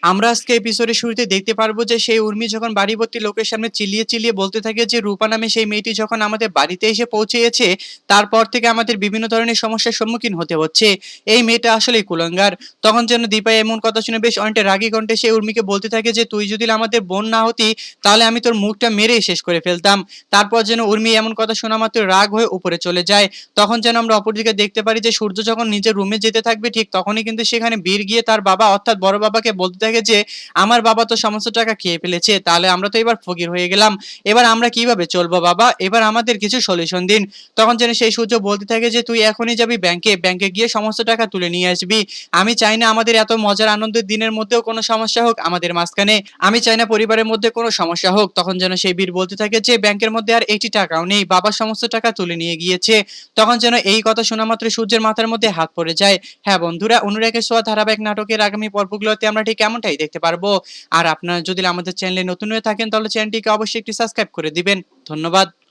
আমরা আজকে এপিসোডের শুরুতে দেখতে পারবো যে সেই উর্মি যখন বাড়িভর্তি লোকের সামনে চিল্লিয়ে চিল্লিয়ে বলতে থাকে যে রূপা নামে সেই মেয়েটি যখন আমাদের বাড়িতে এসে পৌঁছেছে তারপর থেকে আমাদের বিভিন্ন ধরনের সমস্যার সম্মুখীন হতে হচ্ছে। এই মেয়েটা আসলেই কুলাঙ্গার। তখন যেন দীপা এমন কথা শুনে বেশ অনেকটা রাগী কণ্ঠে সেই উর্মিকে বলতে থাকে যে তুই যদি আমাদের বোন না হতি তাহলে আমি তোর মুখটা মেরেই শেষ করে ফেলতাম। তারপর যেন উর্মি এমন কথা শোনা মাত্র রাগ হয়ে উপরে চলে যায়। তখন যেন আমরা অপরদিকে দেখতে পারি যে সূর্য যখন নিজের রুমে যেতে থাকবে ঠিক তখনই কিন্তু সেখানে বীর গিয়ে তার বাবা অর্থাৎ বড় বাবাকে বলতে থাকে যে আমার বাবা তো সমস্ত টাকা খেয়ে ফেলেছে, তাহলে আমরা তো এবার ফকির হয়ে গেলাম। এবার আমরা কিভাবে চলবো বাবা, এবার আমাদের কিছু সলিউশন দিন। তখন যেন সেই সূর্য বলতে থাকে যে তুই এখনই যাবি ব্যাংকে, ব্যাংকে গিয়ে সমস্ত টাকা তুলে নিয়ে আসবি। আমি চাই না আমাদের এত মজার আনন্দের দিনের মধ্যেও কোনো সমস্যা হোক আমাদের মাঝখানে। আমি চাই না পরিবারের মধ্যে কোনো সমস্যা হোক। তখন যেন সেই বীর বলতে থাকে যে ব্যাংকের মধ্যে আর 80 টাকাও নেই, বাবা সমস্ত টাকা তুলে নিয়ে গিয়েছে। তখন যেন এই কথা শোনা মাত্র সূর্যের মাথার মধ্যে হাত পড়ে যায়। হ্যাঁ বন্ধুরা, অনুরাগের ছোঁয়া ধারাবাহিক নাটকের আগামী পর্বগুলোতে আমরা ঠিক এমনটাই দেখতে পারবো। আর আপনারা যদি আমাদের চ্যানেলে নতুন হয়ে থাকেন তাহলে চ্যানেলটিকে অবশ্যই একটি সাবস্ক্রাইব করে দিবেন। ধন্যবাদ।